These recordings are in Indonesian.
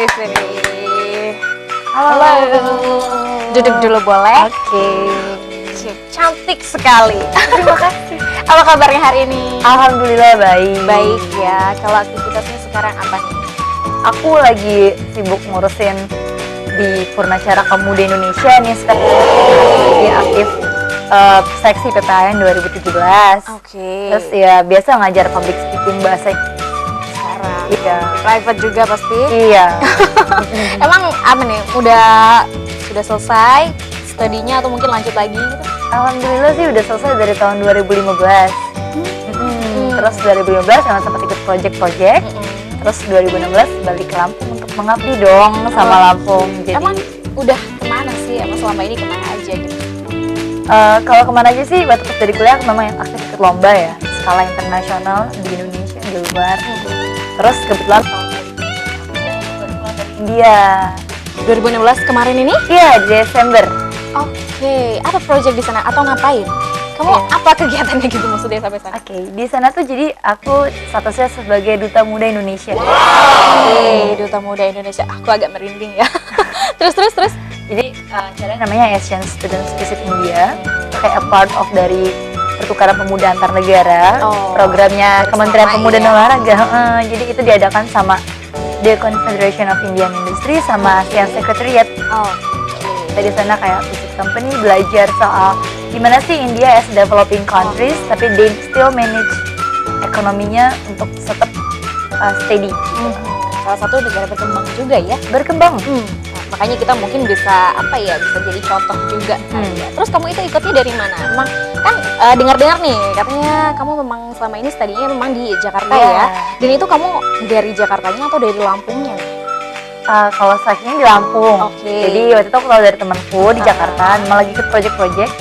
di sini. Halo. Duduk dulu boleh? Oke. Cantik sekali. Terima kasih. Apa kabarnya hari ini? Alhamdulillah baik. Baik ya. Kalau aktivitasnya sekarang apa nih? Aku lagi sibuk ngurusin di Purnacara Pemuda Indonesia nih sekarang. Lagi aktif seksi PPAN 2017. Oke. Terus ya biasa ngajar public speaking bahasa Sekarang. Iya. Private juga pasti. Iya. Emang apa nih? Sudah selesai studinya atau mungkin lanjut lagi gitu? Alhamdulillah sih udah selesai dari tahun 2015. Terus 2015 emang sempat ikut project-project. Terus 2016 balik ke Lampung untuk mengabdi dong sama Lampung. Jadi Emang udah kemana sih? Emang selama ini kemana aja gitu? kalau kemana aja sih waktu dari kuliah aku memang yang aktif ikut lomba ya, skala internasional di Indonesia, di luar. Terus kebetulan tahun dari India. 2016 kemarin ini? Iya, di Desember. Oke, apa project di sana atau ngapain? Kamu Iya. apa kegiatannya gitu maksudnya sampai sana? Oke, di sana tuh jadi aku statusnya sebagai Duta Muda Indonesia. Oke, Duta Muda Indonesia. Aku agak merinding ya. terus. Jadi acaranya namanya Asian Students Visit India, kayak a part of dari pertukaran pemuda antar negara, programnya bersama Kementerian Pemuda dan ya. Olahraga. Jadi itu diadakan sama The Confederation of Indian Industry sama ASEAN Secretariat. Kita di sana kayak visit company, belajar soal gimana sih India as developing countries, tapi they still manage ekonominya untuk tetap steady. Salah satu negara berkembang juga ya. Berkembang. Nah, makanya kita mungkin bisa bisa jadi contoh juga. Ya. Terus kamu itu ikutnya dari mana? Emang kan dengar-dengar nih katanya kamu memang selama ini studinya memang di Jakarta ya. Dan itu kamu dari Jakartanya atau dari Lampungnya? Kalau seleksinya di Lampung. Jadi waktu itu aku tahu dari temanku di Jakarta, memang lagi ikut project-project.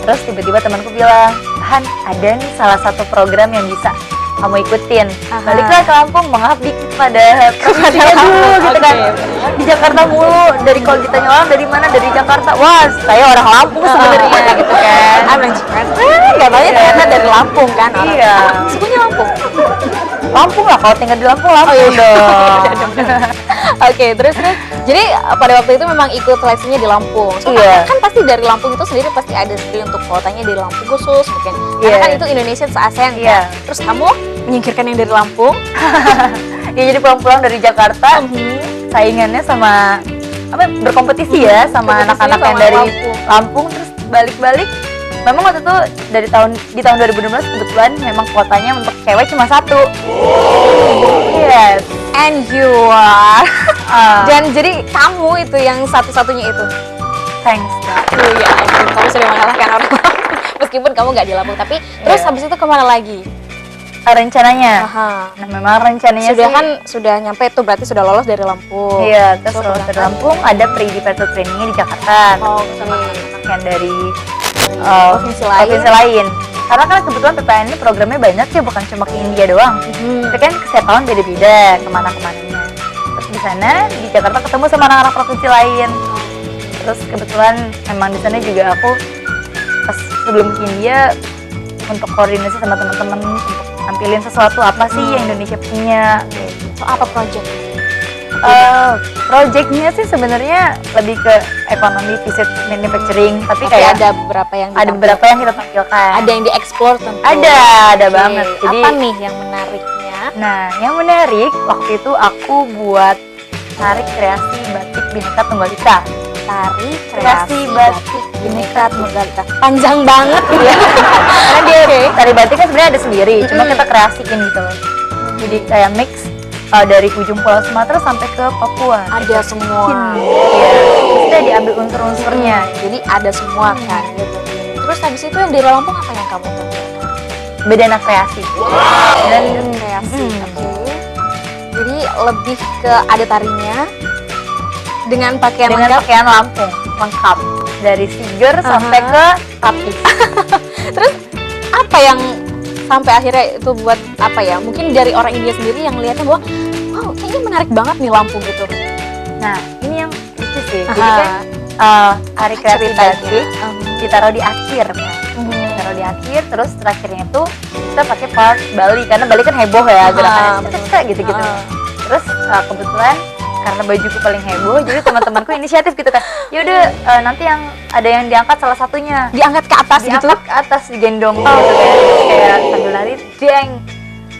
Terus tiba-tiba temanku bilang, Han, ada nih salah satu program yang bisa kamu ikutin. Baliklah ke Lampung, mengabdi pada provinsi dulu gitu kan. Di Jakarta mulu, dari kalau ditanya orang dari mana, dari Jakarta. Wah, saya orang Lampung sebenarnya gitu kan. Abang Jakarta, katanya ternyata dari Lampung kan? Iya. Sukunya Lampung. Lampung lah, kalau tinggal di Lampung, Lampung dong. Oke, terus. Jadi pada waktu itu memang ikut seleksinya di Lampung. Iya. Kan pasti dari Lampung itu sendiri pasti ada sendiri untuk kuotanya dari Lampung khusus mungkin. Karena kan itu Indonesia se-ASEAN kan. Terus kamu menyingkirkan yang dari Lampung? Ya jadi pulang-pulang dari Jakarta, saingannya sama berkompetisi ya sama anak-anak yang dari Lampung. Terus balik-balik. Memang waktu itu di tahun 2016 kebetulan memang kuotanya untuk cewek cuma 1. Yes. And you are. Dan jadi kamu itu yang satu-satunya itu. Thanks. Ya ampun, kamu sudah mengalahkan orang meskipun kamu nggak di Lampung. Tapi terus habis itu kemana lagi? Rencananya. Nah memang rencananya sudah nyampe tuh berarti sudah lolos dari Lampung. Iya, terus lolos dari Lampung ada pre-departure trainingnya di Jakarta. Sama anak-anak yang dari provinsi lain. Karena kan kebetulan PPAN ini programnya banyak ya, bukan cuma ke India doang. Tapi kan setiap tahun beda-beda kemana-kemananya. Terus di sana di Jakarta ketemu sama anak-anak provinsi lain. Terus kebetulan memang di sana juga aku pas sebelum ke India untuk koordinasi sama teman-teman untuk nampilin sesuatu apa sih yang Indonesia punya. So, apa project? Projectnya sih sebenarnya lebih ke ekonomi visit manufacturing, tapi kayak ada beberapa yang kita tampilkan. Ada yang dieksplor tentu. Ada banget. Jadi apa nih yang menariknya? Nah, yang menarik waktu itu aku buat tarik kreasi batik Bhinneka Tunggal Ika. Tarik kreasi batik Bhinneka Tunggal Ika. Panjang banget ya. Karena dia tari batik kan sebenarnya ada sendiri, cuma kita kreasiin gitu loh. Jadi kayak mix dari ujung Pulau Sumatera sampai ke Papua. Ada semua. Iya. Kita diambil unsur-unsurnya. Jadi ada semua kan gitu. Terus habis itu yang dari Lampung apa yang kamu tampilkan? Bedana kreasi. Dan kreasi. Oke. Jadi lebih ke ada tarinya dengan pakaian Lampung lengkap dari siger sampai ke tapis. Terus apa yang sampai akhirnya itu buat apa ya? Mungkin dari orang India sendiri yang lihatnya bahwa wow, kayaknya menarik banget nih Lampung gitu. Nah, ini yang lucu sih. Jadi kan hari kreasi batik ditaruh di akhir kan. Ditaruh di akhir, terus terakhirnya itu kita pakai part Bali karena Bali kan heboh ya gerakannya gitu-gitu. Terus kebetulan karena bajuku paling heboh, jadi teman-temanku inisiatif gitu kan. Yaudah nanti yang ada yang diangkat salah satunya. Diangkat ke atas gitu? Diangkat ke atas, digendong gitu kan. Kayak sambil lari, jeng.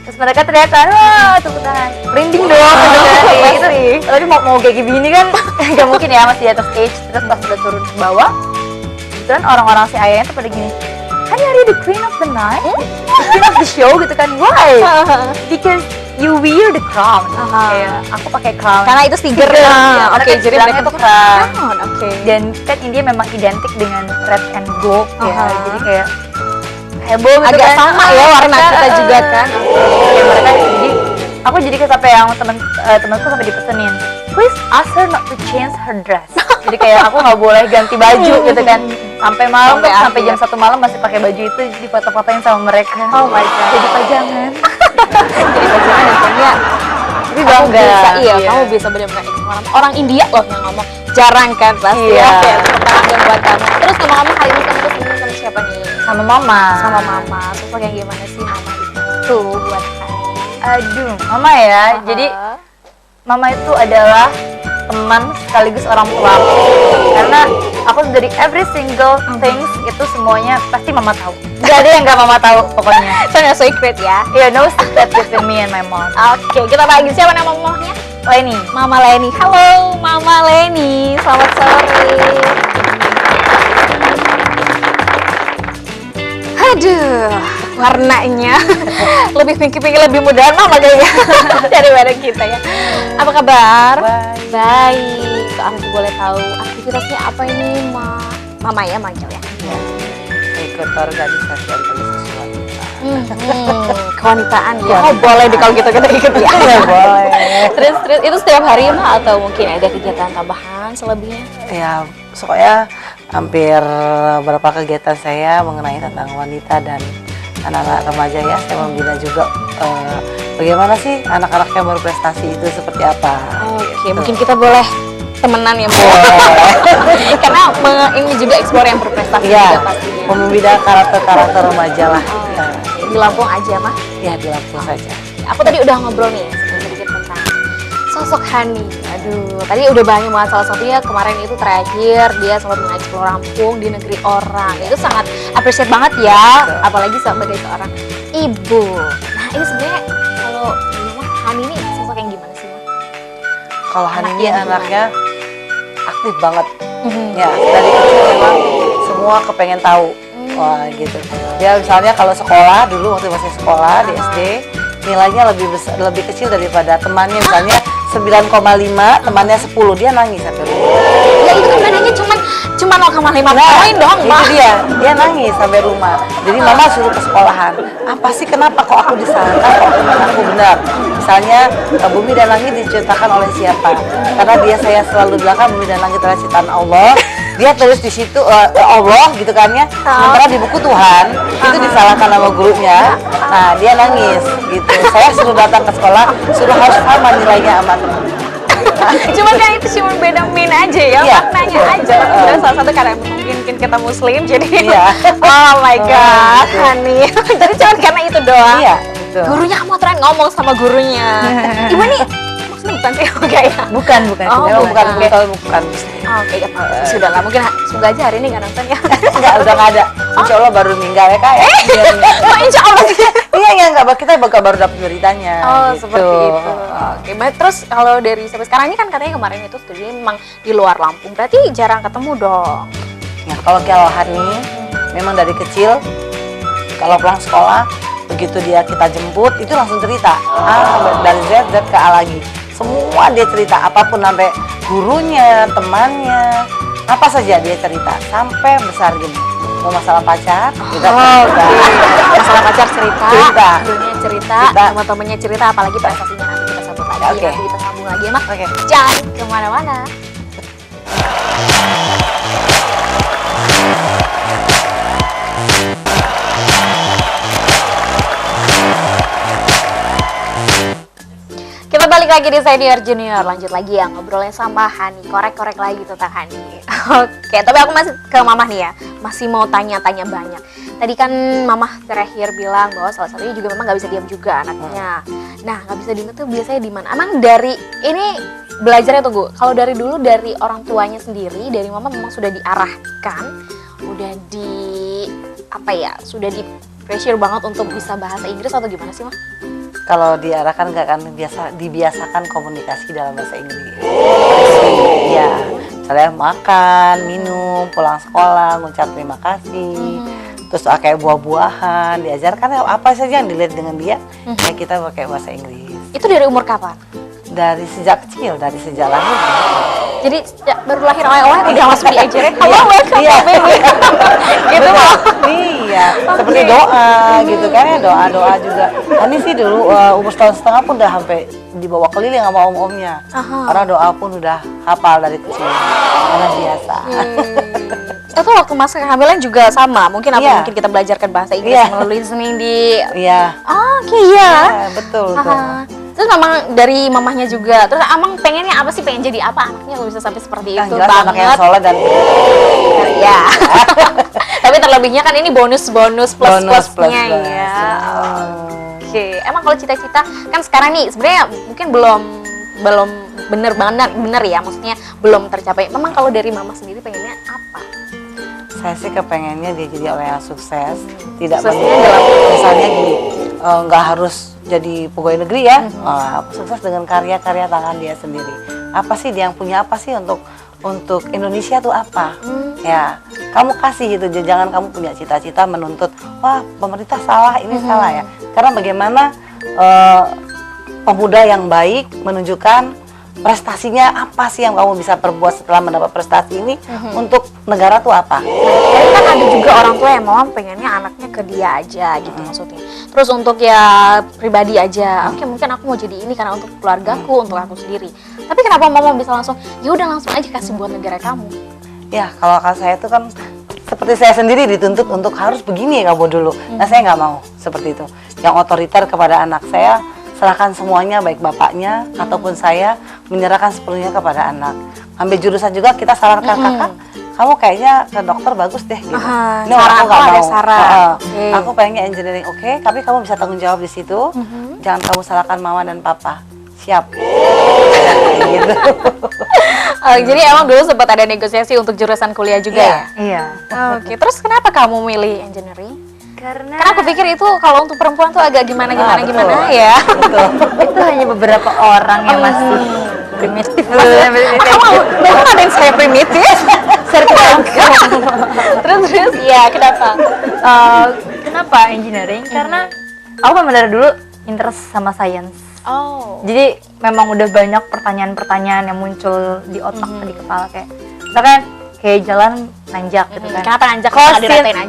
Terus mereka teriakan, wah tepuk tangan, merinding dong gitu kan. Gitu. Tapi mau kayak gini kan gak mungkin ya, masih di atas stage. Terus pas udah turun ke bawah, gitu kan orang-orang si ayahnya tuh pada gini, Hani, are you the queen of the night? The queen of the show gitu kan. Why? Because you wear the crown. Kayak aku pakai crown. Karena itu stiker. Ya, Oke, jadi mereka itu crown. Oke. Dan kan India memang identik dengan red and gold ya. Jadi kayak heboh gitu agak kan. sama ya warna kita juga kan. Ya, mereka jadi aku jadi kayak sampai yang temanku sampai dipesenin, please ask her not to change her dress. Jadi kayak aku nggak boleh ganti baju gitu kan. Sampai malam sampai jam 1 malam masih pakai baju itu, di foto-fotoin sama mereka. Oh my god. Jadi pajangan. Jadi pajangan dan kayaknya Tapi kamu bangga. bisa, kamu bisa benar-benar orang India loh yang ngomong. Jarang kan pasti ya. Kayak tepuk tangan dong buat kamu. Terus kamu hari ini kamu ketemu sama siapa nih? Sama mama. Sama mama. Sosok yang gimana sih mama itu buat Hani? Aduh, mama ya. Jadi mama itu adalah teman sekaligus orang tua aku. Karena aku dari every single things itu semuanya pasti mama tahu. Gak ada yang gak mama tahu pokoknya. So no secret ya. Yeah, no secret between me and my mom. Oke, kita panggil siapa nama mamahnya? Leni. Mama Leni. Halo, Mama Leni. Selamat sore. Aduh, warnanya lebih pinky-pinky, lebih mudahan mama kayaknya daripada kita ya. Apa kabar? Baik. Aku boleh tahu aktivitasnya apa ini, Mama ya manggil ya? Ya, ikut organisasi wanita. Kewanitaan ya. Oh, boleh deh kalau gitu kita ikut ya. Ya boleh. Terus itu setiap hari mah atau mungkin ada kegiatan tambahan selebihnya? Ya, pokoknya hampir beberapa kegiatan saya mengenai tentang wanita dan anak-anak remaja ya. Saya membina juga bagaimana sih anak-anak yang berprestasi itu seperti apa. Oke, mungkin kita boleh temenan ya, Bu. Karena ini juga explore yang berprestasi Ya, juga pastinya. membina karakter-karakter remaja lah. Ya. Di Lampung aja mah. Ya, di Lampung saja. Aku tadi udah ngobrol nih sedikit tentang sosok Hani. Aduh, tadi udah banyak banget, salah satunya kemarin itu terakhir dia sempat mengeksplor Lampung di negeri orang. Itu sangat appreciate banget ya, apalagi sebagai seorang ibu. Nah, ini sebenarnya kalau di rumah Hani ini sosok yang gimana sih, Ma? Kalau Hani ini Anaknya anaknya aktif banget. Ya, dari kecil memang semua kepengen tahu. Wah, gitu. Dia misalnya kalau sekolah dulu waktu masih sekolah di SD, nilainya lebih kecil daripada temannya, misalnya 9,5, temannya 10, dia nangis sampai rumah. Ya itu kan bedanya cuma 0,5 poin dong, itu Ma. dia nangis sampai rumah. Jadi mama suruh ke sekolahan. Apa sih, kenapa kok aku disalahkan, kok teman aku benar? Misalnya bumi dan langit diciptakan oleh siapa? Karena saya selalu bilang bumi dan langit adalah ciptaan Allah. Dia tulis di situ Allah gitu kan ya. Sementara di buku Tuhan itu disalahkan sama gurunya. Nah, dia nangis gitu. Saya suruh datang ke sekolah, suruh harus sama nilainya sama teman. Cuman kan itu cuma beda min aja ya, Iya, maknanya betul. aja. Dan salah satu karena mungkin kita muslim jadi Iya. oh my god, gitu. Hani. Jadi cuma karena itu doang. Iya, betul. Gurunya kamu tren ngomong sama gurunya. Ibu nih muslim bukan sih? Oke ya. Bukan. Oh, Saya bukan bukan. betul bukan. Oke, sudah lah. Mungkin semoga aja hari ini nggak nonton ya. Enggak, udah nggak ada. Insya Allah baru meninggal ya kak. Oh, insya Allah sih. Iya, enggak, kita baru dapat beritanya. Oh, gitu. seperti itu. Oke, baik. Terus kalau dari sampai sekarang ini kan katanya kemarin itu studinya memang di luar Lampung. Berarti jarang ketemu dong. Ya, kalau Hani memang dari kecil kalau pulang sekolah begitu kita jemput itu langsung cerita dari Z ke A lagi, semua dia cerita, apapun sampai gurunya, temannya, apa saja dia cerita sampai besar gini. Kalau masalah pacar kita cerita. Masalah pacar cerita, Cerita. gurunya cerita, teman-temannya cerita, apalagi prestasinya nanti kita sambut lagi, Oke. nanti kita sambung lagi ya, Mak. Oke. Jangan kemana-mana. Kita balik lagi di Senior Junior, lanjut lagi ya ngobrolnya sama Hani, korek-korek lagi tentang Hani. Oke, tapi aku masih ke Mamah nih ya, masih mau tanya-tanya banyak. Tadi kan Mamah terakhir bilang bahwa salah satunya juga memang nggak bisa diam juga anaknya. Nah, nggak bisa diam itu biasanya di mana? Emang dari ini belajarnya tuh, kalau dari dulu dari orang tuanya sendiri, dari mama memang sudah diarahkan, udah sudah di pressure banget untuk bisa bahasa Inggris atau gimana sih, Ma? Kalau diarahkan nggak kan dibiasakan komunikasi dalam bahasa Inggris. Ya, misalnya makan, minum, pulang sekolah, ngucap terima kasih. Terus kayak buah-buahan, diajarkan apa saja yang dilihat dengan dia, ya kita pakai bahasa Inggris. Itu dari umur kapan? Dari sejak kecil, dari sejak lahir. Jadi baru lahir awal-awal udah langsung diajarin, halo welcome baby. Gitu loh. Iya, seperti doa gitu kan ya, doa-doa juga. Ini sih dulu umur setahun setengah pun udah sampai dibawa keliling sama om-omnya. Karena doa pun udah hafal dari kecil, karena biasa. Itu waktu masa kehamilan juga sama, mungkin mungkin kita belajarkan bahasa Inggris melalui listening di. Iya. Oke, iya. Betul tuh. Terus memang dari mamahnya juga. Terus Amang pengennya apa sih? Pengen jadi apa anaknya kalau bisa sampai seperti itu? Jelas anak yang soleh dan ya. Tapi terlebihnya kan ini bonus-bonus plus-plusnya ya. Oke. Emang kalau cita-cita kan sekarang nih sebenarnya mungkin belum bener ya, maksudnya belum tercapai. Memang kalau dari mama sendiri pengennya apa? Saya sih kepengennya dia jadi orang yang sukses, tidak Suksesnya dalam misalnya gini, nggak harus jadi pegawai negeri ya, sukses dengan karya-karya tangan dia sendiri. Apa sih dia yang punya apa sih untuk Indonesia tuh apa? Ya, kamu kasih gitu, jangan kamu punya cita-cita menuntut, wah pemerintah salah, ini salah ya. Karena bagaimana pemuda yang baik menunjukkan prestasinya apa sih yang kamu bisa perbuat setelah mendapat prestasi ini untuk negara tuh apa? Tapi kan ada juga orang tua yang mau pengennya anaknya ke dia aja gitu maksudnya. Terus untuk ya pribadi aja, oke mungkin aku mau jadi ini karena untuk keluargaku, untuk aku sendiri. Tapi kenapa mama bisa langsung, ya udah langsung aja kasih buat negara kamu? Ya kalau saya itu kan seperti saya sendiri dituntut untuk harus begini kamu dulu. Nah saya nggak mau seperti itu. Yang otoriter kepada anak saya, serahkan semuanya baik bapaknya ataupun saya menyerahkan sepenuhnya kepada anak. Ambil jurusan juga kita sarankan kakak, kamu kayaknya ke dokter bagus deh gitu. No, aku nggak mau. Aku pengennya engineering, oke, tapi kamu bisa tanggung jawab di situ. Jangan kamu salahkan mama dan papa. Siap. Gitu. Jadi emang dulu sempat ada negosiasi untuk jurusan kuliah juga ya? Iya. Oke, terus kenapa kamu milih engineering? Karena aku pikir itu kalau untuk perempuan tuh agak gimana ya. Betul. Itu hanya beberapa orang yang masih primitif. Kamu ngadain saya primitif? Terus ya kenapa? Kenapa engineering? Karena aku memang dari dulu interest sama science. Jadi memang udah banyak pertanyaan-pertanyaan yang muncul di otak, di kepala kayak misalkan kayak jalan nanjak gitu kan. Kenapa nanjak?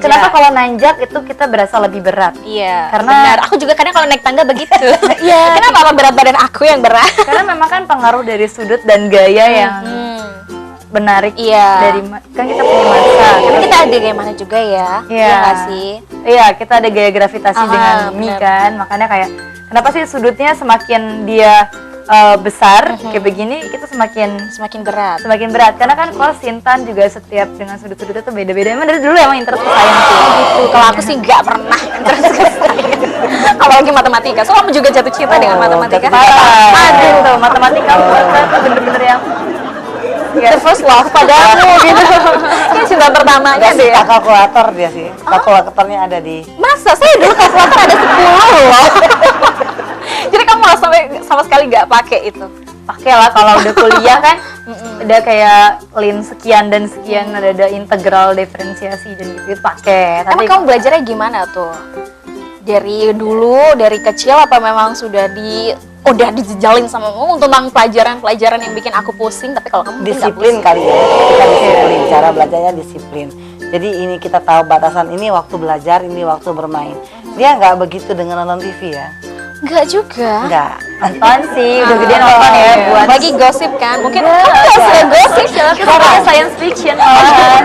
Kenapa kalau nanjak itu kita berasa lebih berat? Iya. Karena benar. Aku juga kadang kalau naik tangga begitu. Iya. Kenapa berat badan aku yang berat? Karena memang kan pengaruh dari sudut dan gaya yang menarik dari kan kita punya masa. Karena kita ada gaya mana juga ya. Iya nggak sih? Iya, kita ada gaya gravitasi dengan bumi kan. Makanya kayak kenapa sih sudutnya semakin dia besar kayak begini kita semakin berat karena kan kalau Sintan juga setiap dengan sudut-sudutnya tuh beda-beda. Emang dari dulu emang interest ke science gitu. Kalau aku sih nggak pernah interest ke science. Kalau lagi matematika, so kamu juga jatuh cinta dengan matematika? Aduh, matematika tuh bener-bener yang the first love padamu gitu. Ini cinta pertamanya deh. Kalkulator dia sih. Kalkulatornya ada di. Masa saya dulu kalkulator ada 10 loh. Jadi kamu sama sekali nggak pakai itu? Pakai lah kalau udah kuliah kan. Udah kayak lin sekian dan sekian, ada integral, diferensiasi dan gitu pakai. Emang kamu belajarnya gimana tuh? Dari dulu, dari kecil apa memang udah dijejalin sama kamu tentang pelajaran-pelajaran yang bikin aku pusing? Tapi kalau kamu disiplin kali ya, kita disiplin, cara belajarnya disiplin. Jadi ini kita tahu batasan ini waktu belajar, ini waktu bermain. Dia nggak begitu dengan nonton TV ya? Enggak juga. Enggak. Nonton sih, udah gede nonton ya buat bagi gosip kan. Mungkin kamu nggak suka gosip, kita science fiction malahan.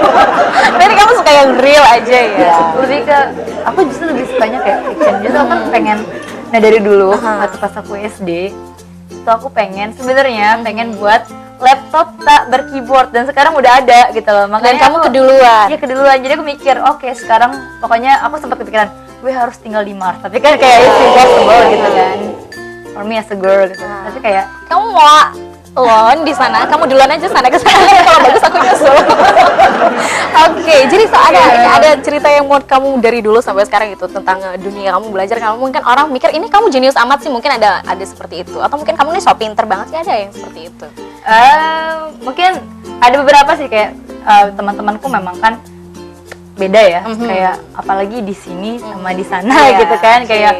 Berarti kamu suka yang real aja ya? Lebih ke, aku justru lebih sukanya kayak fiction. Jadi aku kan pengen, nah dari dulu waktu pas aku SD, itu aku sebenarnya pengen buat laptop tak berkeyboard dan sekarang udah ada gitu loh. Makanya kamu keduluan. Iya keduluan. Jadi aku mikir, oke, sekarang pokoknya aku sempat kepikiran gue harus tinggal di Mars, tapi kan kayak it's impossible gitu kan for me as a girl gitu. Tapi kayak kamu mau Lon di sana, kamu duluan aja sana ke sana. Kalau bagus aku nyusul. Oke, jadi ada cerita yang mau kamu dari dulu sampai sekarang itu tentang dunia kamu belajar. Kamu mungkin orang mikir ini kamu jenius amat sih, mungkin ada seperti itu. Atau mungkin kamu nih so pinter banget sih, ada yang seperti itu. Mungkin ada beberapa sih kayak teman-temanku memang kan beda ya, kayak apalagi di sini sama di sana Iya, gitu kan, oke. kayak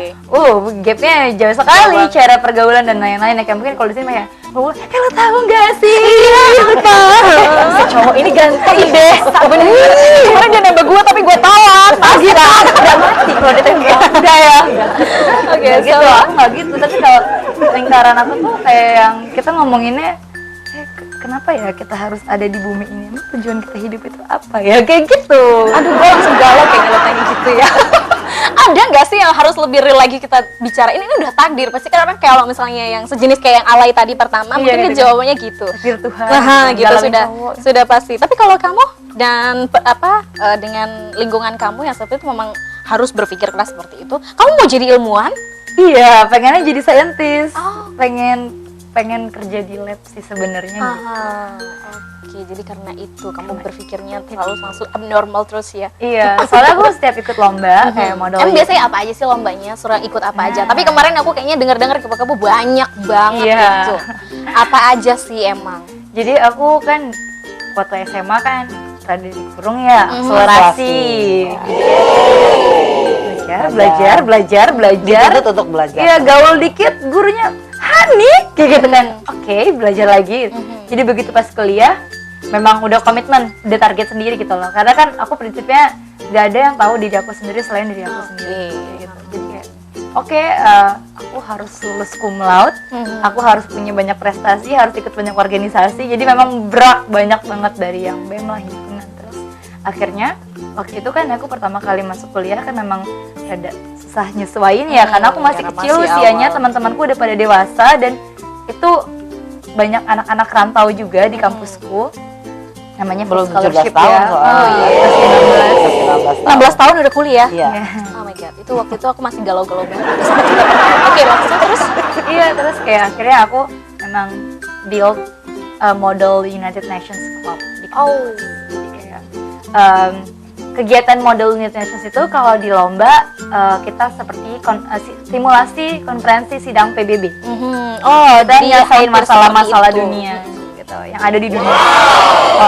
gapnya jauh sekali cara pergaulan dan lain-lain. Kayak mungkin kalau di sini kayak lo tahu nggak sih gitu kan, si cowok ini ganteng deh, bener Kemarin dia nembak gue tapi gue tolak. gitu, udah mati kalau ditembak, udah ya, Oke, nggak gitu, aku nggak gitu. Tapi kalau lingkaran aku tuh kayak yang kita ngomonginnya kenapa ya kita harus ada di bumi ini, emang tujuan kita hidup itu apa ya, kayak gitu. Aduh, gue langsung galau kayaknya lo tanya gitu ya. Ada nggak sih yang harus lebih real lagi kita bicara? Ini udah takdir, pasti kan orang kalau misalnya yang sejenis kayak yang alay tadi pertama, Iya, mungkin gitu dia kan. jawabannya gitu. Takdir Tuhan, Nah, gitu dalam cowok. sudah pasti. Tapi kalau kamu dan dengan lingkungan kamu yang seperti itu memang harus berpikir keras seperti itu. Kamu mau jadi ilmuwan? Iya, pengennya jadi saintis. Oh. Pengen kerja di lab sih sebenarnya gitu. Oke, jadi karena itu kamu berpikirnya terlalu langsung abnormal terus ya. Iya, soalnya aku setiap ikut lomba kayak model. Emang biasanya apa aja sih lombanya? Suruh ikut apa aja? Tapi kemarin aku kayaknya dengar-dengar kamu banyak banget Iya. gitu. Apa aja sih emang? Jadi aku kan waktu SMA kan rada dikurung ya, akselerasi. Belajar. Dituntut untuk belajar. Iya, gaul dikit, gurunya Hani kayak gitu kan. Oke, belajar lagi. Jadi begitu pas kuliah, memang udah komitmen, udah target sendiri gitu loh. Karena kan aku prinsipnya nggak ada yang tahu diri aku sendiri selain diri aku sendiri. Gitu. Jadi kayak, oke, aku harus lulus cum laude, aku harus punya banyak prestasi, harus ikut banyak organisasi. Jadi memang banyak banget dari yang BEM lah, himpunan. Terus akhirnya waktu itu kan aku pertama kali masuk kuliah kan memang ada susah nyesuaiin ya, karena aku masih karena kecil masih usianya, awal. teman-temanku udah pada dewasa dan itu banyak anak-anak rantau juga di kampusku. Namanya Belum full 17 scholarship tahun ya. soalnya. Oh iya, masih 16. 16 tahun udah kuliah? Iya. Oh my god, itu waktu itu aku masih galau-galau banget. Oke, maksudnya terus? Iya, terus kayak akhirnya aku memang build model United Nations Club di kampus. Jadi kayak kegiatan model United Nations itu kalau di lomba kita seperti simulasi konferensi sidang PBB. Oh, Dan jadi nyelesain hampir masalah-masalah seperti itu. dunia gitu yang ada di dunia.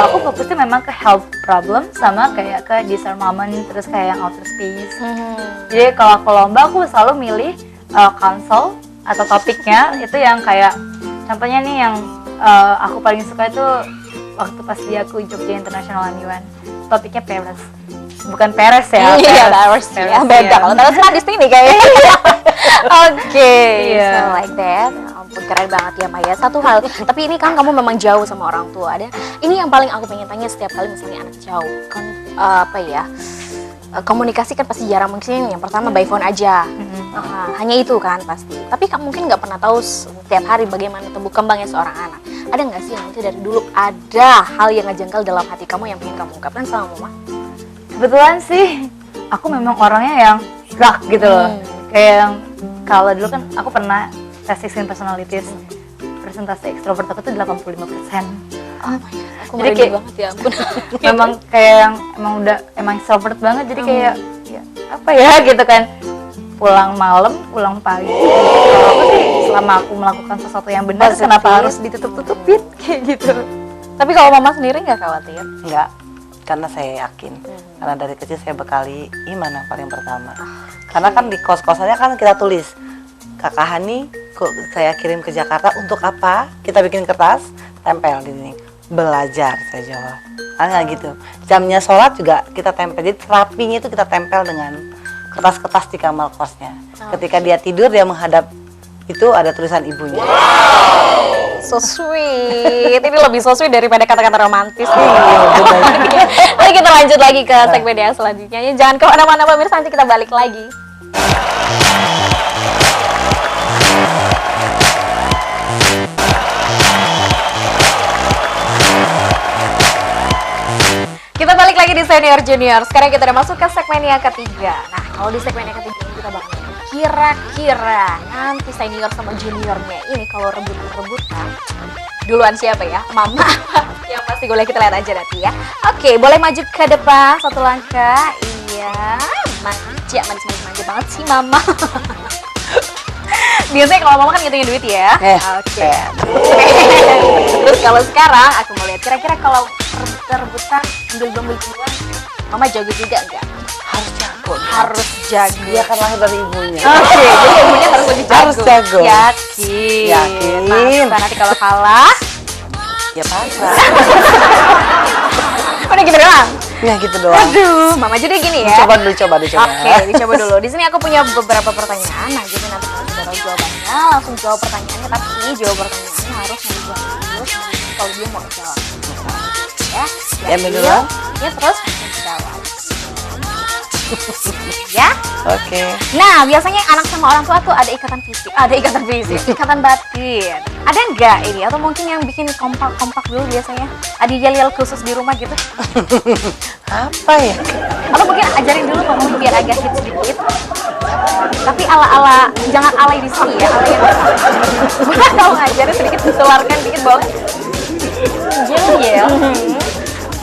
Aku fokusnya memang ke health problem sama kayak ke disarmament, terus kayak yang outer space. Jadi kalau aku lomba aku selalu milih council atau topiknya itu yang kayak contohnya nih yang aku paling suka itu waktu pas di aku Jogja International Anyuan, topiknya Paris. Bukan Paris ya. Iya, Paris ya. Beda. Kalau Paris mah di sini kayaknya. Oke, Iya. so like that. Ya ampun, keren banget ya Maya. Satu hal, tapi ini kan kamu memang jauh sama orang tua. Ini yang paling aku pengen tanya setiap kali misalnya anak jauh. Kan komunikasi kan pasti jarang, mungkin yang pertama by phone aja. Hanya itu kan pasti. Tapi kamu mungkin nggak pernah tahu setiap hari bagaimana tumbuh kembangnya seorang anak. Ada nggak sih yang itu dari dulu ada hal yang ngejangkal dalam hati kamu yang pengen kamu ungkapkan sama mama? Kebetulan sih aku memang orangnya yang gerak gitu loh. Kayak yang kalau dulu kan aku pernah tes Sixteen Personalities, presentasi ekstrovert aku tuh 85%. Oh my god, aku Jadi merinding kayak- banget ya ampun. Memang kayak yang emang extrovert banget, jadi kayak ya apa ya gitu kan, pulang malam pulang pagi. Kalau aku sih selama aku melakukan sesuatu yang benar, Positif. kenapa harus ditutup-tutupin kayak gitu. Tapi kalau mama sendiri nggak khawatir? Enggak, karena saya yakin. Karena dari kecil saya bekali iman yang paling pertama. Karena kan di kos-kosannya kan kita tulis, Kakak Hani, kok saya kirim ke Jakarta untuk apa? Kita bikin kertas, tempel di sini. Belajar, saya jawab. Karena gitu. Jamnya sholat juga kita tempel. Jadi terapinya itu kita tempel dengan kertas-kertas di kamar kosnya. Ketika dia tidur, dia menghadap itu ada tulisan ibunya. So sweet. Ini lebih so sweet daripada kata-kata romantis. Iya, Oke, kita lanjut lagi ke segmen yang selanjutnya. Jangan kemana-mana pemirsa, nanti kita balik lagi. Kita balik lagi di Senior Junior. Sekarang kita udah masuk ke segmen yang ketiga. Nah, kalau di segmen yang ketiga ini kita bakal kira-kira nanti senior sama juniornya ini kalau rebut-rebutan duluan siapa ya? Mama yang pasti boleh kita lihat aja nanti ya. Oke, boleh maju ke depan satu langkah. Iya, manja banget sih Mama. Biasanya kalau Mama kan ngitungin duit ya. Oke. Terus kalau sekarang aku mau lihat kira-kira kalau rebutan ambil duluan, Mama jago juga enggak? Harus jago. Dia kan lahir dari ibunya. Oke, jadi ibunya harus lebih jago. Harus jago. Yakin. Nah, nanti kalau kalah, Ya pasrah. udah gitu doang. Ya gitu doang. Aduh, Mama jadi gini ya. Coba dulu. Oke, dicoba dulu. Di sini aku punya beberapa pertanyaan. Nah, jadi nanti kalau sudah tahu jawabannya, langsung jawab pertanyaannya. Tapi jawab pertanyaannya harus dijawab dulu sebelum kalau dia mau jawab. Ya, Ya, duluan. Ya, terus jawab. Ya. Oke. Nah, biasanya anak sama orang tua tuh ada ikatan fisik, ikatan batin. Ada nggak ini? Atau mungkin yang bikin kompak dulu biasanya? Ada yel khusus di rumah gitu? Apa ya? Atau mungkin ajarin dulu ngomong biar agak hits sedikit. Tapi ala-ala, jangan alay di sini ya, alay yang boleh kamu ngajarin sedikit, ditularkan dikit boleh? Yel.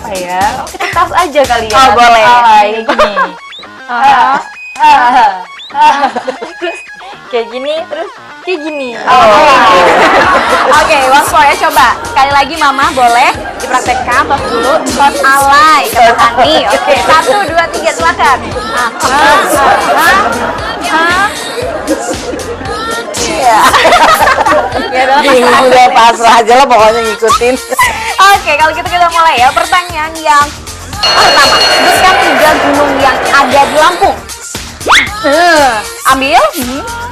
Apa ya? Kita tas aja kali ya. Oh, boleh. Gini. Kayak gini, terus kayak gini. Oke, once more ya, coba. Sekali lagi Mama boleh dipraktekkan, tos dulu, tos alay, kata Hani. Oke, 1, 2, 3, silakan. Bingung udah pasrah aja lah pokoknya ngikutin. Oke, kalau gitu kita mulai ya. Pertanyaan yang pertama, sebutkan 3 gunung yang ada di Lampung. Ambil.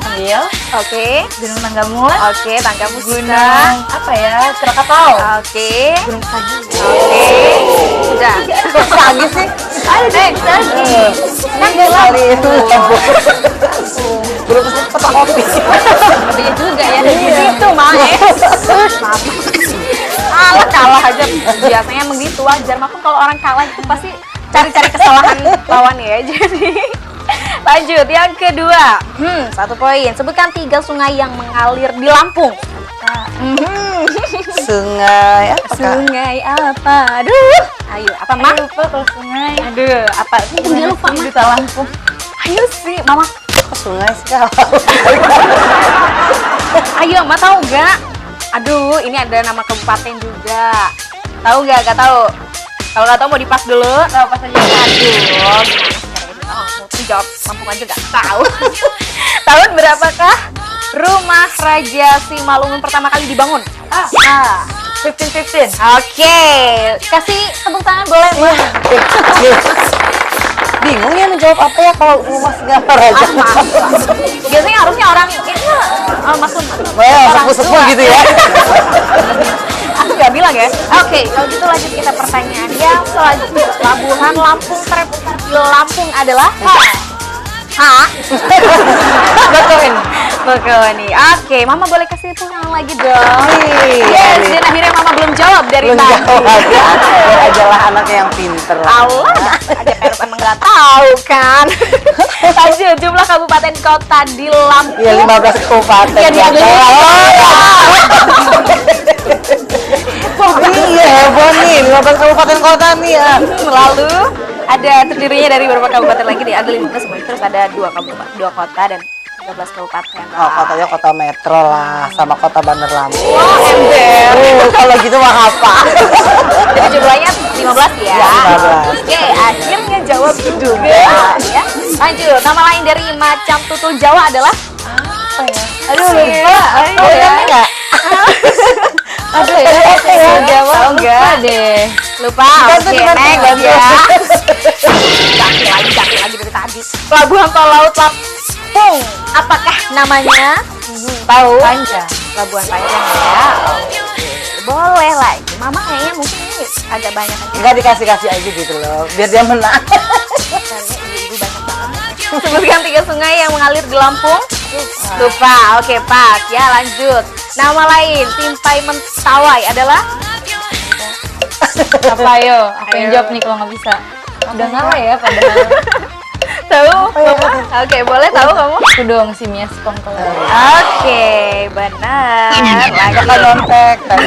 Ambil. Oke. Gunung Tanggamus. Oke, Tanggamus. Gunung apa ya? Krakatau. Oke. Gunung Sagi. Oke. Udah. Kok lagi sih? Ayo deh, Sagi. Kan di Kali itu. Lampung. Belum pesen peta kopi. Iya juga ya, dari situ Mae. Kalah aja. Biasanya begitu wajar. Maupun kalau orang kalah itu pasti cari-cari kesalahan lawan ya. Jadi lanjut yang kedua. 1 poin. Sebutkan 3 sungai yang mengalir di Lampung. Sungai apa? Kak? Sungai apa? Aduh. Ayo, apa Mah? Lupa kalau sungai. Aduh, apa? Dia lupa Mah. Duta Lampung. Ayo sih, Mama. Kok sungai sih kalau? Ayo, Mama tahu nggak? Aduh, ini ada nama kabupaten juga. Tahu nggak? Nggak tahu. Kalau nggak tahu mau dipas dulu. Tahu pas aja. Aduh, langsung jawab Lampung aja nggak tahu. Tahun berapakah rumah Raja Simalungun pertama kali dibangun? 15. Oke, kasih tepuk tangan boleh Mah? Bingung ya menjawab apa ya kalau rumah segala raja. Biasanya harusnya orang ini masuk sepuh-sepuh gitu ya. Aku nggak bilang ya. Oke, kalau gitu lanjut kita pertanyaan yang selanjutnya. Pelabuhan Lampung terbesar di Lampung adalah Bakauheni. Oke, Mama boleh kasih tangan lagi dong. Yes, dan akhirnya Mama belum jawab dari Belum tadi. jawab ajalah anak yang pinter. Allah, aja Perup emang nggak tahu kan. Lanjut, jumlah kabupaten kota di Lampung. Ya 15 kabupaten. Ya, dia Iya, heboh nih, 15 kabupaten kota nih ya. Lalu ada terdirinya dari beberapa kabupaten lagi nih, ada 15 semuanya, terus ada 2 kabupaten, 2 kota dan 13 kabupaten. Oh, kotanya kota metro lah, sama kota Bandar Lampung. Oh, ember. Kalau gitu mah apa? Jadi jumlahnya 15 ya. Ya, 15. Oke, akhirnya jawab juga ya. Lanjut, nama lain dari macam tutul Jawa adalah Apa ya? aduh lupa. Oh, ya enggak? Aduh ya, Jawa enggak deh. lupa. Oke, next ya. Ganti lagi dari tadi. Pelabuhan tol laut Lampung. Apakah namanya? Tahu? Panjang. Pelabuhan Panjang ya. Oke. Boleh lagi. Mama kayaknya mungkin ini agak banyak aja. Enggak dikasih-kasih aja gitu loh, biar dia menang. Kayaknya ibu-ibu banyak banget. Sebutkan 3 sungai yang mengalir di Lampung. Lupa. Oke, pas. Ya, lanjut. Nama lain Simpai Mentawai adalah Apa yo? Aku yang Ayo. jawab nih kalau nggak bisa. Udah ngalah ya padahal. Tahu? Apa ya? Oke, boleh tahu kamu? Itu dong si Mia Sekongkol. Oke, benar. Kakak nyontek tadi.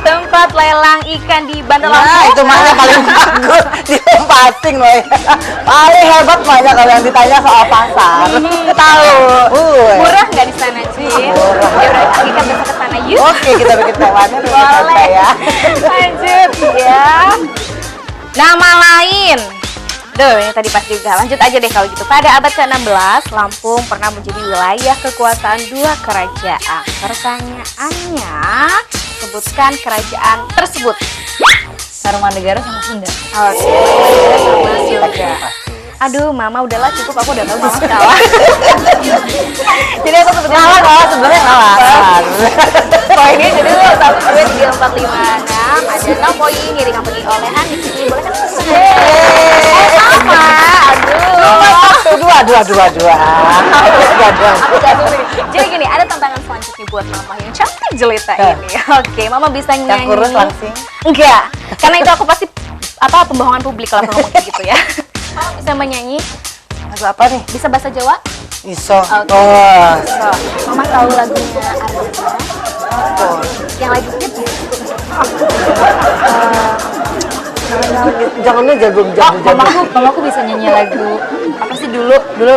Tempat lelang ikan di Bandar Nah, Lampung. itu maknya paling bagus ditempatin loh ya. Paling hebat maknya kalau yang ditanya soal pasar. Tahu. Murah. Murah nggak di sana, Cin? Murah. Ya udah, kita bisa ke sana yuk. Oke, kita bikin temannya dulu Boleh. ya. Lanjut ya. Nama lain. Duh, ini tadi pas juga. Lanjut aja deh kalau gitu. Pada abad ke-16, Lampung pernah menjadi wilayah kekuasaan dua kerajaan. Pertanyaannya, sebutkan kerajaan tersebut. Tarumanegara sama Sunda. Oke, sama Sunda. Aduh, Mama udahlah cukup, aku udah tahu Mama kalah. Jadi aku sebetulnya Kalah sebenarnya kalah. poinnya jadi lo 1, 2, 3, 4, 5, 6 ada 6 poin yang dikampangi oleh Hani. Boleh kan? Sama. Dua. Aku gabung ini. Jadi gini, ada tantangan selanjutnya buat Mama yang cantik jelita ini. Oke, Mama bisa Yang nyanyi. kurus langsing. Enggak, karena itu aku pasti pembohongan publik kalau ngomong kayak gitu ya. Mama bisa menyanyi, Lagu apa nih? bisa bahasa Jawa. Iso. Oke. Oh. So, Mama tahu lagunya Arina Oh. yang lagi hit ya? Jangannya jagung. Mamaku bisa nyanyi lagu apa sih dulu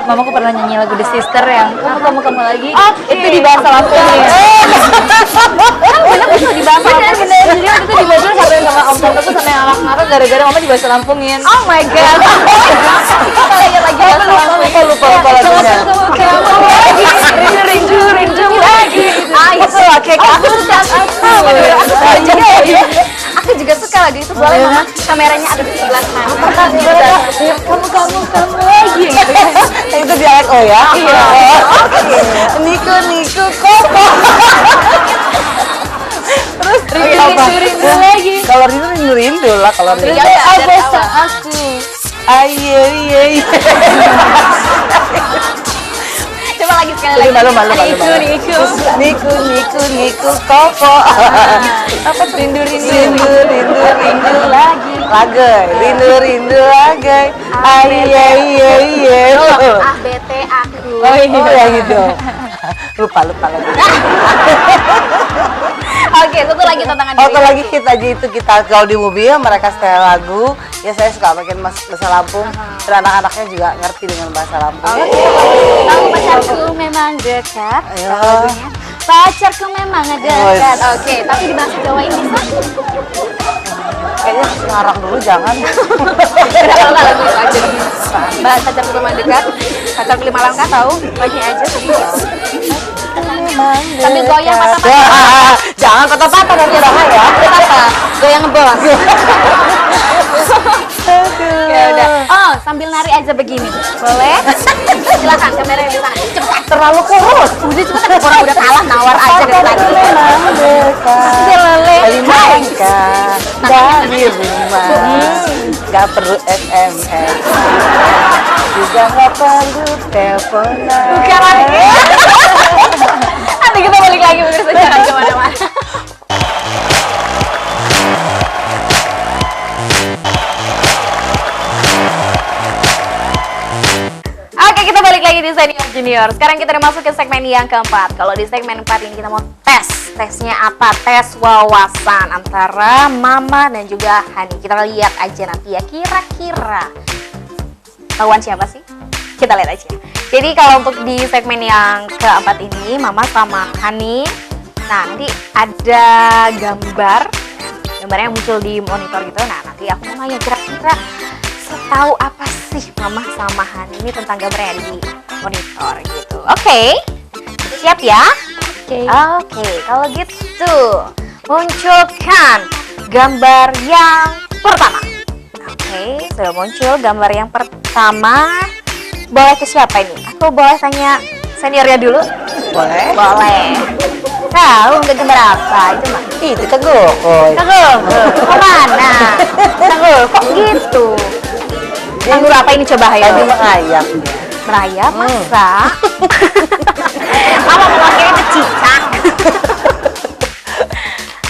mamaku pernah nyanyi lagu The Sister yang kamu lagi. Itu di bahasa Lampung ya. Bener bisa di bahasa Bener. Jadi waktu itu di mobil sampai sama om tante tuh sama yang anak marah gara-gara mama di bahasa Lampungin. Oh my god. Kita lagi bahasa Lampung. Lupa lagunya. Rindu lagi. Ah, itu oke. Aku suka. Aku juga suka lagu itu. Boleh Mama kameranya ada di sebelah kanan. Kamu lagi gitu ya. Itu dialek oh ya? Iya. Niku koko. Rindu lagi. Kalau rindu lah kalau rindu. Ya udah, dari Bahasa awal. aku. Aye. Coba lagi sekali lagi. Malu. Niku koko. Apa tuh? Rindu Rindu lagi. Rindu lagi. Aye. ABT aku. Oh iya. Oh ya gitu. Lupa lagi. Oke, satu lagi tantangan Waktu lagi kita kalau di mobil mereka setel lagu, ya saya suka bikin bahasa Lampung. Dan anak-anaknya juga ngerti dengan bahasa Lampung. Tahu pacarku memang dekat. Ayo. Tahu lagunya? Pacarku memang dekat. Oke, tapi di bahasa Jawa ini bisa. Kayaknya ngarang dulu jangan. Kenapa nggak lagu itu aja? Bahasa pacarku memang dekat. Pacarku 5 langkah tahu? Lagunya aja sedikit. Sambil goyang patah-patah. Jangan patah-patah nanti bahaya. Apa? Goyang ngebos. Ya udah. Oh, sambil nari aja begini. Boleh? Silakan kameranya di sana. Cepat. Terlalu kurus. Udah cepetan orang udah kalah nawar aja dari tadi. Selele. Dari langkah dari rumah. Gak perlu SMS. Juga gak perlu teleponan. Bukan lagi. Nanti kita balik lagi pemirsa, jangan kemana-mana. Oke, kita balik lagi di Senior Junior. Sekarang kita udah masuk ke segmen yang keempat. Kalau di segmen 4 ini kita mau tes. Tesnya apa? Tes wawasan antara Mama dan juga Hani. Kita lihat aja nanti ya, kira-kira tahuan siapa sih? Kita lihat aja. Jadi kalau untuk di segmen yang keempat ini, Mama sama Hani, nah nanti ada gambar yang muncul di monitor gitu. Nah nanti aku mau nanya kira-kira setahu apa sih Mama sama Hani ini tentang gambar yang ada di monitor gitu. Oke, siap ya? Oke, kalau gitu munculkan gambar yang pertama. Oke, sudah muncul gambar yang pertama. Boleh ke siapa ini? Aku boleh tanya seniornya dulu? Boleh? Boleh. Tahu nggak gambar apa itu mah? Itu Kagokoi. Kemana? Kok gitu? Anggur apa ini coba ayo? Tadi mengayap. Merayap masa? Mama mau pakainya ke cicak.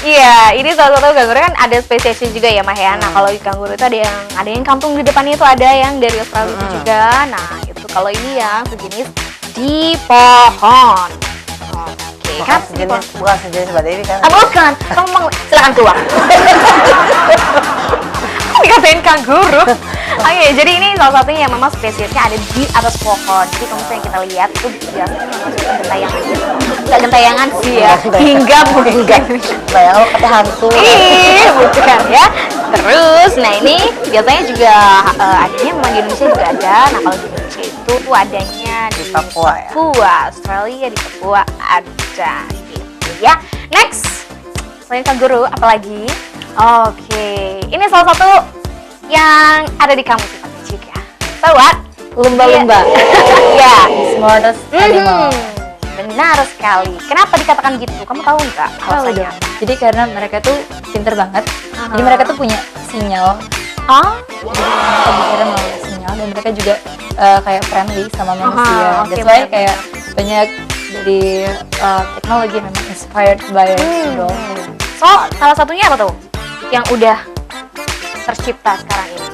Iya, Iya, ini salah satu kangguru kan ada spesiesnya juga ya, Mah ya. Nah, kalau di kangguru itu ada yang kantung di depannya itu ada yang dari Australia itu juga. Nah, itu kalau ini yang sejenis di pohon. Oke, kan Bukan sejenis Mbak Dewi kan? bukan. Kamu silakan keluar. Kok dikatain kangguru? Oke, jadi ini salah satunya yang memang spesiesnya ada di atas pohon. Jadi kalau misalnya kita lihat itu biasanya memang suka gentayangan. Nggak gentayangan sih ya, hingga mungkin. Bayang lo kata hantu. Ih, bukan ya. Terus, nah ini biasanya juga adanya memang di Indonesia juga ada. Nah kalau di Indonesia itu adanya di Papua ya? Papua, Australia, di Papua ada gitu ya. Next, selain kangguru, apalagi? Oke, ini salah satu yang ada di kamu sifatnya juga. Tahu what? Lumba-lumba. Iya. Smartest animal. Benar sekali. Kenapa dikatakan gitu? Kamu tahu nggak Tahu alasannya? dong. Jadi karena mereka tuh pinter banget. Jadi mereka tuh punya sinyal. Ah? Mereka bicara melalui sinyal dan mereka juga kayak friendly sama manusia. Oke, That's why benar. kayak banyak dari teknologi memang inspired by dog. So, salah satunya apa tuh? Yang udah tercipta sekarang ini?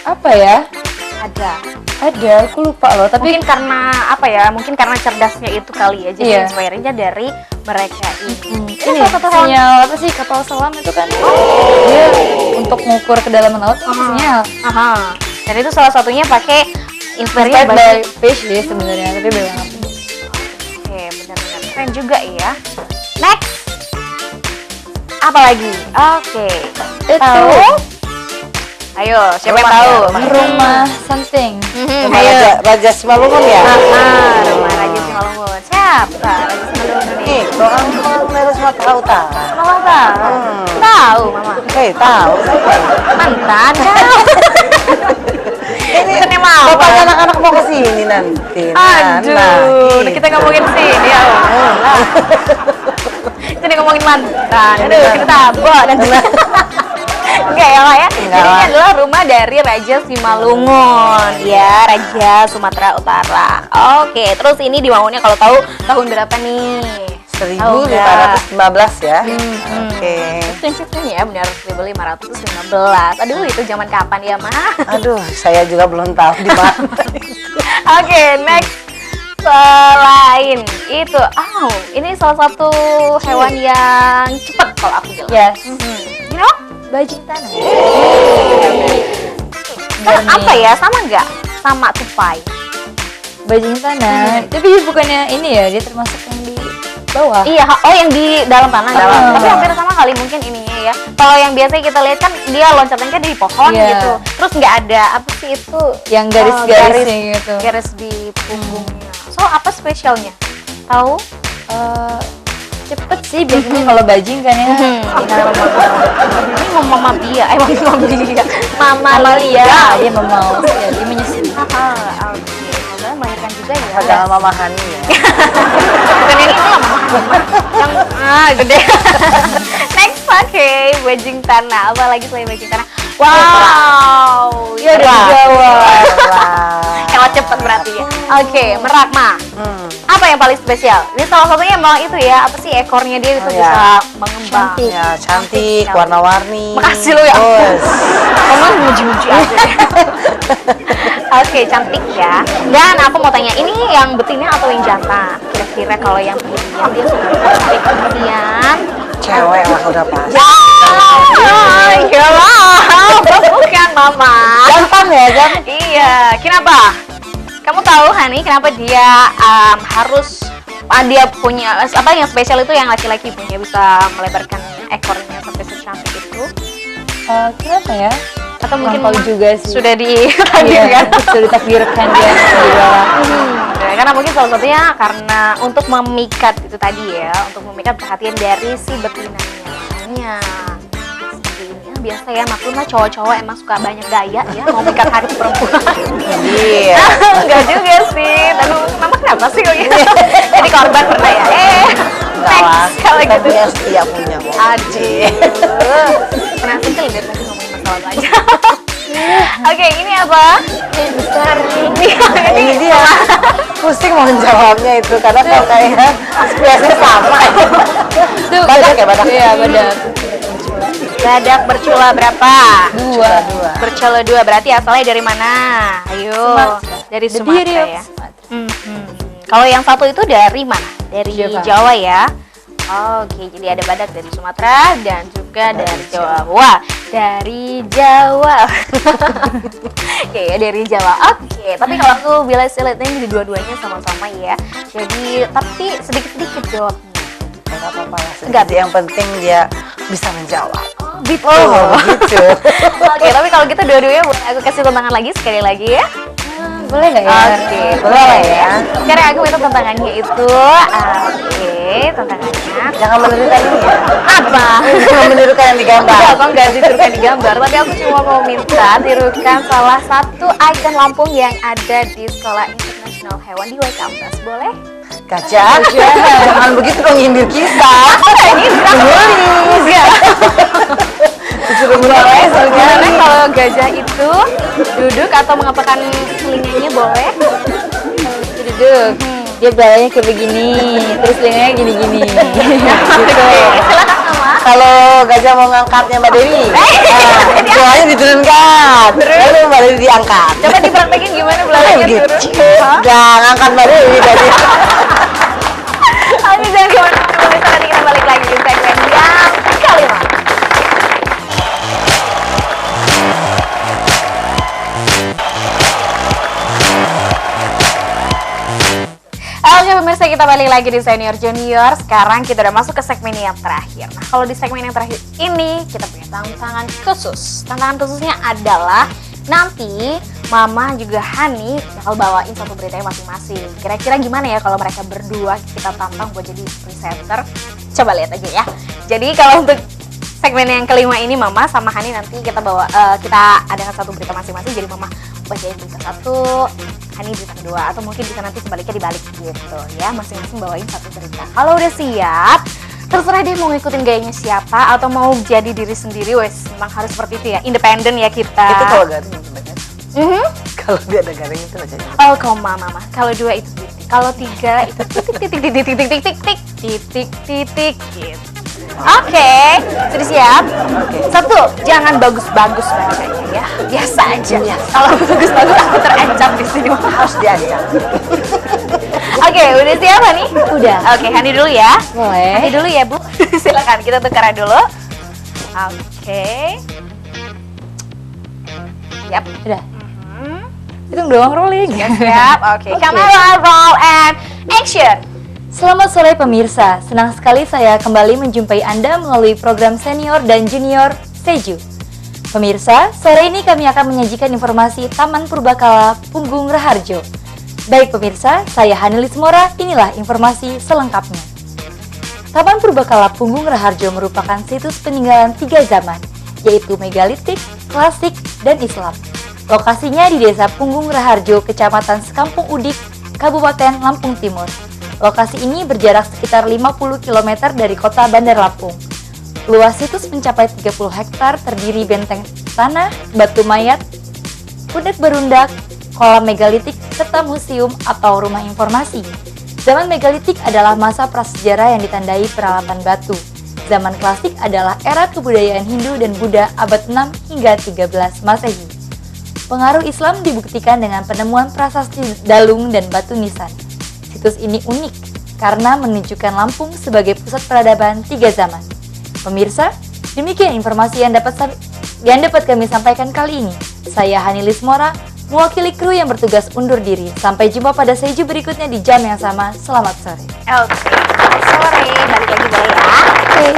Apa ya? Ada. Aku lupa loh. Tapi Mungkin karena apa ya? Mungkin karena cerdasnya itu kali ya. Jadi Iya. inspirasinya dari mereka ini. ini salah satu hal. sinyal apa sih kapal selam itu kan? Dia untuk mengukur kedalaman laut sinyal. Aha. Dan itu salah satunya pakai inspirasinya Inspired by banyak. fish sih sebenarnya, tapi bilang apa? Oke, benar-benar keren juga ya. Next. Apa lagi? Oke. Itu Tahu? Ayo, siapa yang Rumah tahu? ya, rumah. rumah something. Rumah Raja Simalungun ya? Rumah Raja Simalungun. Siapa Raja Simalungun ini? Orang Merah Sumatera Utara. Mama tahu. Tahu, Mama. Tahu. Mantan kan? Ini Bukannya Mama. bapaknya anak-anak mau kesini nanti. Aduh, gitu. kita ngomongin sini ya. Kita ngomongin mantan. Aduh, kita tabok nanti. Enggak ya, Mak ya? Jadi Enggak ini lah. adalah rumah dari Raja Simalungun. Ya, Raja Sumatera Utara. Oke, terus ini dibangunnya kalau tahu tahun berapa nih? Tahu nggak? 1515 ya. Oke. Prinsipnya ya benar 1515. Aduh, itu zaman kapan ya, Mah? Aduh, saya juga belum tahu di mana. Oke, next. Selain itu, ini salah satu hewan yang cepat kalau aku bilang. Yes. You know? Bajing tanah. Apa ya? Sama nggak? Sama tupai. Bajing tanah. Tapi bukannya ini ya, dia termasuk yang di bawah. Iya, yang di dalam tanah. Dalam. Tapi hampir sama kali mungkin ininya ya. Kalau yang biasanya kita lihat kan dia loncatnya di pohon Iya. gitu. Terus nggak ada apa sih itu? Yang garis-garisnya gitu. Garis di punggungnya. So apa spesialnya? Tahu? Cepet sih biasanya kalau bajing kan ya. Ini Mama Bia, Mama Bia. Dia mau jadi menyusui. Oke, semoga melahirkan juga ya. Jangan Mama Hani ya. Bukan yang itu lah, Mama. Yang gede. Next, oke, bajing tanah. Apa lagi selain bajing tanah? Wow, Dia udah dijawab. Kalau cepet berarti ya. Oke, merak mah. Apa yang paling spesial? Ini salah satunya emang itu ya, apa sih ekornya dia itu Oh, bisa ya. mengembang. Ya, cantik, warna-warni. Makasih lo ya. Terus. Kamu muji-muji aja. Oke, cantik ya. Dan aku mau tanya, ini yang betina atau yang jantan? Kira-kira kalau yang betina dia suka cantik kemudian. Cewek lah udah pas. Iya lah, bukan Mama. Jantan ya, jantan. Iya, kenapa? Kamu tahu Hani kenapa dia harus dia punya apa yang spesial itu yang laki-laki punya bisa melebarkan ekornya sampai secantik itu? Kenapa ya? Atau mungkin Kurang tahu memang juga sih. sudah ditakdirkan? Sudah ditakdirkan dia menjadi lelaki. Karena mungkin salah satunya karena untuk memikat itu tadi ya, untuk memikat perhatian dari si betinanya. Makanya seperti ini ya, biasa ya maklum lah cowok-cowok emang suka banyak gaya ya mau mikat hati perempuan. Iya. Enggak juga sih. Aduh, Mama kenapa sih kok gitu? Jadi korban pernah ya? Enggak lah. Next kalau Kita gitu. punya setia punya kok. Aduh. Kena sentil biar nanti ngomongin masalah aja. Oke, ini apa? Besar Ini dia. Pusing mau menjawabnya itu karena kalau kayaknya ekspresinya sama. Itu Banyak ya badak. Iya, badak. Badak bercula berapa? 2. Bercula 2, berarti asalnya dari mana? Ayo. Sumatera. Dari The Sumatera beauty of ya. Sumatera. Kalau yang satu itu dari mana? Dari Jawa. Jawa ya. Oke, jadi ada badak dari Sumatera dan juga dari Jawa. Wah, dari Jawa. Oke, ya dari Jawa. Oke, tapi kalau aku bila saya lihat ini dua-duanya sama-sama ya. Jadi, tapi sedikit-sedikit jawabnya. Enggak apa-apa lah. Enggak. Yang penting dia bisa menjawab. Gitu. Oh, gitu. Oke, tapi kalau gitu dua-duanya boleh aku kasih tantangan lagi sekali lagi ya. Boleh nggak ya? Oke, boleh ya. Sekarang aku minta tantangannya itu, tantangannya. Jangan menirukan ini ya. Apa? Jangan menirukan yang digambar. Enggak, kok nggak ditirukan di gambar, tapi aku cuma mau minta tirukan salah satu ikon Lampung yang ada di Sekolah Internasional Hewan di Campus. Boleh? Gajah. Jangan begitu dong, nyindir kita. Ini gemolis ya. Disuruh mulai Gimana kalau gajah itu duduk atau mengepakkan telinganya, boleh? Duduk. Dia balanya kayak begini, terus telinganya gini-gini. Oke, silakan Mama. Kalau gajah mau ngangkatnya Mbak Dewi, semuanya diturunkan, lalu Mbak Dewi diangkat. Coba dipraktekin gimana belalainya Gitu. turun. Hah? Jangan ngangkat Mbak Dewi tadi. Ayo jangan kemana-mana, pemirsa, nanti kita balik lagi di segmen yang kelima. Oke pemirsa, kita balik lagi di Senior Junior. Sekarang kita udah masuk ke segmen yang terakhir. Nah, kalau di segmen yang terakhir ini kita punya tantangan khusus. Tantangan khususnya adalah nanti Mama juga Hani bakal bawain satu beritanya masing-masing. Kira-kira gimana ya kalau mereka berdua kita tantang buat jadi presenter? Coba lihat aja ya. Jadi kalau untuk segmen yang kelima ini Mama sama Hani nanti kita kita adakan satu berita masing-masing. Jadi Mama bacain berita satu, Hani berita kedua, atau mungkin bisa nanti sebaliknya dibalik gitu ya, masing-masing bawain satu berita. Kalau udah siap, terserah deh mau ngikutin gayanya siapa atau mau jadi diri sendiri. Wes, memang harus seperti itu ya, independen ya kita. Itu kalau garing itu bacanya. Mhm. Kalau dia ada garing itu bacanya. Oh, koma Mama. Kalau dua itu titik. Kalau tiga itu titik titik titik titik titik titik titik titik gitu. Oke, sudah siap? Satu, jangan bagus-bagus bacanya ya, biasa aja. Kalau bagus-bagus aku terancam di sini. Harus diajak. Oke, udah siap Hani? Udah. Oke, Hani dulu ya. Boleh. Hani dulu ya Bu. Silakan kita tukeran dulu. Oke. Siap. Udah. Hitung doang rolling. Siap. Oke. Kamera roll and action. Selamat sore pemirsa, senang sekali saya kembali menjumpai Anda melalui program Senior dan Junior Seju. Pemirsa, sore ini kami akan menyajikan informasi Taman Purbakala Punggung Raharjo. Baik pemirsa, saya Hanilis Mora, inilah informasi selengkapnya. Taman Purbakala Punggung Raharjo merupakan situs peninggalan 3 zaman, yaitu megalitik, klasik, dan Islam. Lokasinya di Desa Punggung Raharjo, Kecamatan Sekampung Udik, Kabupaten Lampung Timur. Lokasi ini berjarak sekitar 50 km dari kota Bandar Lampung. Luas situs mencapai 30 hektar, terdiri benteng tanah, batu mayat, pudak berundak, kolam megalitik, serta museum atau rumah informasi. Zaman megalitik adalah masa prasejarah yang ditandai peralatan batu. Zaman klasik adalah era kebudayaan Hindu dan Buddha abad 6 hingga 13 Masehi. Pengaruh Islam dibuktikan dengan penemuan prasasti dalung dan batu nisan. Situs ini unik karena menunjukkan Lampung sebagai pusat peradaban 3 zaman. Pemirsa, demikian informasi yang dapat kami sampaikan kali ini. Saya Hanilis Mora, mewakili kru yang bertugas undur diri. Sampai jumpa pada seju berikutnya di jam yang sama. Selamat sore. Oke, selamat sore. Balik lagi boleh ya? Oke.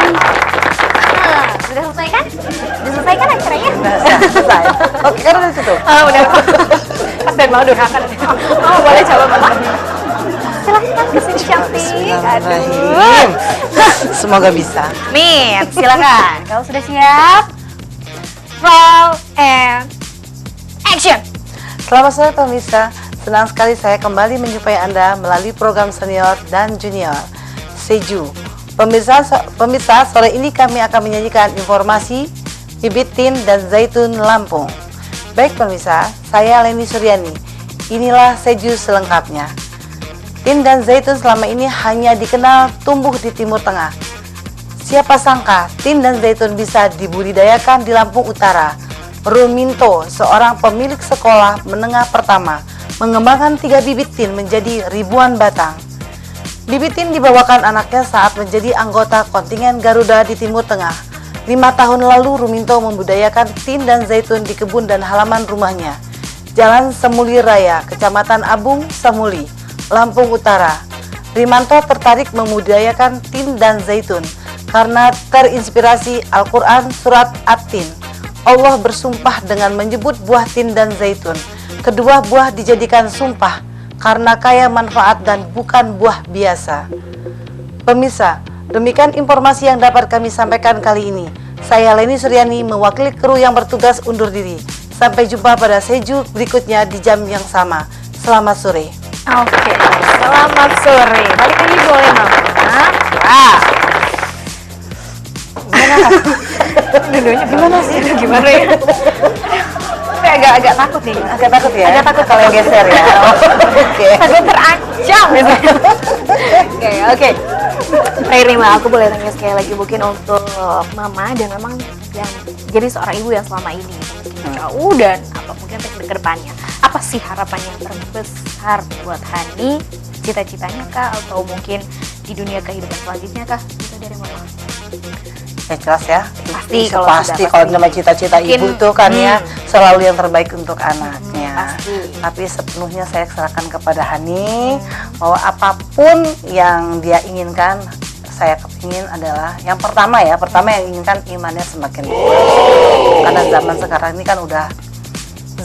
Sudah selesai kan? Sudah selesai kan acaranya? Selesai. Oke, kan udah tutup. Udah. Pas dan mau durhakan. Oh, boleh coba Mama. Silahkan kesini cantik. Bismillahirrahmanirrahim. Semoga bisa. Min, silakan. Kalau sudah siap, roll and action. Selamat sore pemirsa. Senang sekali saya kembali menjumpai Anda melalui program Senior dan Junior Seju. Pemirsa, sore ini kami akan menyajikan informasi bibit tin dan zaitun Lampung. Baik pemirsa, saya Leni Suryani. Inilah Seju selengkapnya. Tin dan zaitun selama ini hanya dikenal tumbuh di Timur Tengah. Siapa sangka tin dan zaitun bisa dibudidayakan di Lampung Utara. Ruminto, seorang pemilik sekolah menengah pertama, mengembangkan 3 bibit tin menjadi ribuan batang. Bibit tin dibawakan anaknya saat menjadi anggota kontingen Garuda di Timur Tengah. 5 tahun lalu Ruminto membudidayakan tin dan zaitun di kebun dan halaman rumahnya. Jalan Semuli Raya, Kecamatan Abung, Samuli, Lampung Utara. Rimanto tertarik membudidayakan tin dan zaitun karena terinspirasi Al-Quran surat At-Tin. Allah bersumpah dengan menyebut buah tin dan zaitun. Kedua buah dijadikan sumpah karena kaya manfaat dan bukan buah biasa. Pemirsa, demikian informasi yang dapat kami sampaikan kali ini. Saya Leni Suryani mewakili kru yang bertugas undur diri. Sampai jumpa pada seju berikutnya di jam yang sama. Selamat sore. Oke, selamat sore. Balik lagi boleh Mama. Wah. Dulunya gimana sih? Gimana ya? Saya agak takut nih. Agak takut ya? Agak takut kalau geser ya. Oke. Agak terancam gitu. Oke. Rima, aku boleh tanya sekali lagi mungkin untuk Mama dan memang yang jadi seorang ibu yang selama ini mungkin jauh dan apa mungkin ke depannya. Apa sih harapan yang terbesar buat Hani? Cita-citanya kah atau mungkin di dunia kehidupan selanjutnya kah? Itu dari Mama. Ya jelas ya. Pasti kalau nama cita-cita ibu itu kan ya selalu yang terbaik untuk anaknya. Pasti. Tapi sepenuhnya saya serahkan kepada Hani bahwa apapun yang dia inginkan, saya kepingin adalah yang pertama yang inginkan imannya semakin kuat. Karena zaman sekarang ini kan udah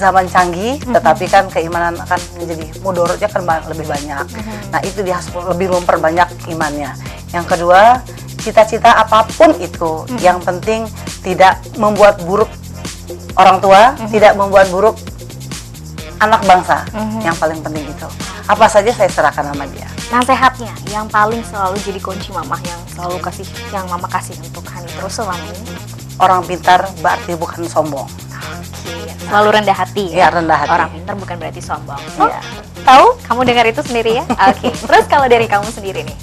zaman canggih, tetapi kan keimanan akan menjadi mudorotnya kan lebih banyak. Nah itu dia harus lebih memperbanyak imannya. Yang kedua, cita-cita apapun itu, yang penting tidak membuat buruk orang tua, tidak membuat buruk anak bangsa. Yang paling penting itu. Apa saja saya serahkan sama dia. Nasehatnya yang paling selalu jadi kunci Mama yang selalu yang Mama kasih untuk Hani terus selama ini. Orang pintar berarti bukan sombong. Selalu rendah hati ya, rendah hati. Orang pintar bukan berarti sombong. Tahu? Kamu dengar itu sendiri ya? Oke. Terus kalau dari kamu sendiri nih,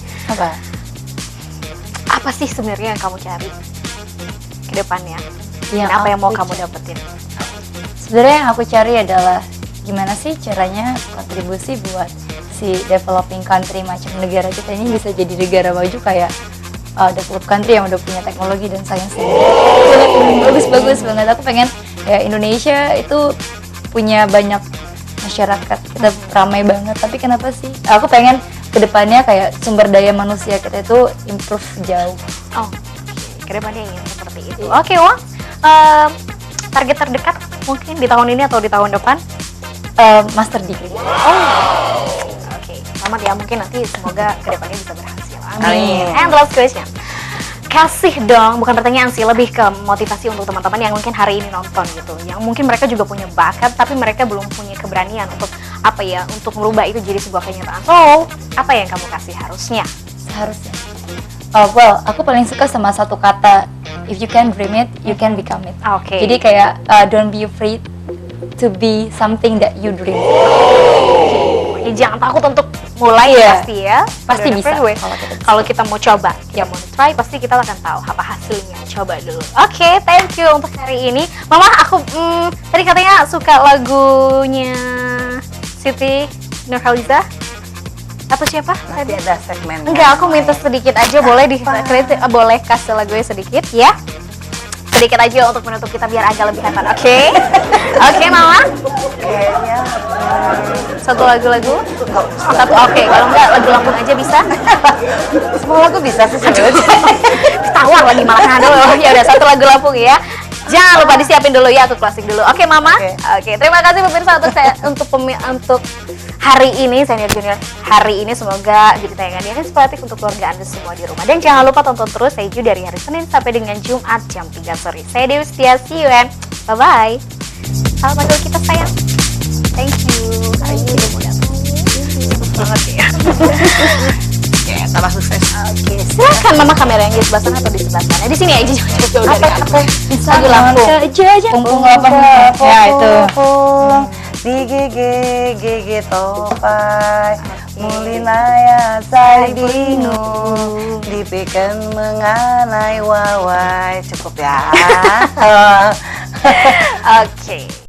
apa sih sebenarnya yang kamu cari ke depannya? Dan apa yang mau kamu dapetin? Sebenarnya yang aku cari adalah gimana sih caranya kontribusi buat si developing country macam negara kita ini bisa jadi negara maju kayak developed country yang udah punya teknologi dan sains bagus-bagus banget. Aku pengen ya Indonesia itu punya banyak masyarakat, kita ramai banget, tapi kenapa sih aku pengen kedepannya kayak sumber daya manusia kita itu improve jauh. Kedepannya ingin seperti itu. Oke, wah target terdekat mungkin di tahun ini atau di tahun depan? Master degree. Oke, selamat ya, mungkin nanti semoga kedepannya bisa berhasil. Amin. And last question, kasih dong, bukan pertanyaan sih, lebih ke motivasi untuk teman-teman yang mungkin hari ini nonton gitu, yang mungkin mereka juga punya bakat tapi mereka belum punya keberanian untuk untuk merubah itu jadi sebuah kenyataan. So, apa yang kamu kasih harusnya? Well, aku paling suka sama satu kata, if you can dream it, you can become it. Oke. Jadi kayak don't be afraid to be something that you dream. Jangan takut untuk mulai pasti ya. Pasti bisa. Kalau kita mau coba, kita mau try, pasti kita akan tahu apa hasilnya. Coba dulu. Oke, thank you untuk hari ini. Mama, aku tadi katanya suka lagunya Siti Nurhaliza atau siapa? Nanti ada segmen. Enggak, aku minta sedikit aja, boleh boleh kasih lagunya sedikit ya. Sedikit aja untuk menutup kita biar agak lebih hebat. Oke? Oke, Mama? Kayaknya satu lagu-lagu? Satu, oke. Kalau enggak, lagu Lampung aja bisa? semua lagu bisa sih sebenarnya. Tawar lagi malah dulu. Ya udah, satu lagu Lampung ya. Jangan lupa disiapin dulu ya, aku closing dulu. Oke, Mama? Oke. Terima kasih pemirsa untuk hari ini, Senior Junior hari ini, semoga jadi tayangan yang inspiratif untuk keluarga Anda semua di rumah. Dan jangan lupa tonton terus Seju dari hari Senin sampai dengan Jumat jam 3 sore. Saya Dewi Setia, see you and bye-bye. Salam manggil kita sayang. Thank you. Hari ini udah mau datang. Banget ya. Oke, tambah sukses. Oke, silakan Mama kameranya di sebelah sana atau di sebelah sana. Di sini aja, jangan jauh-jauh dari aku. Bisa lagu Lampung. Pungpung lapang. Ya itu. Di gigi topai Mulinaya saya bingung dipikir mengenai wawai. Cukup ya. Oke.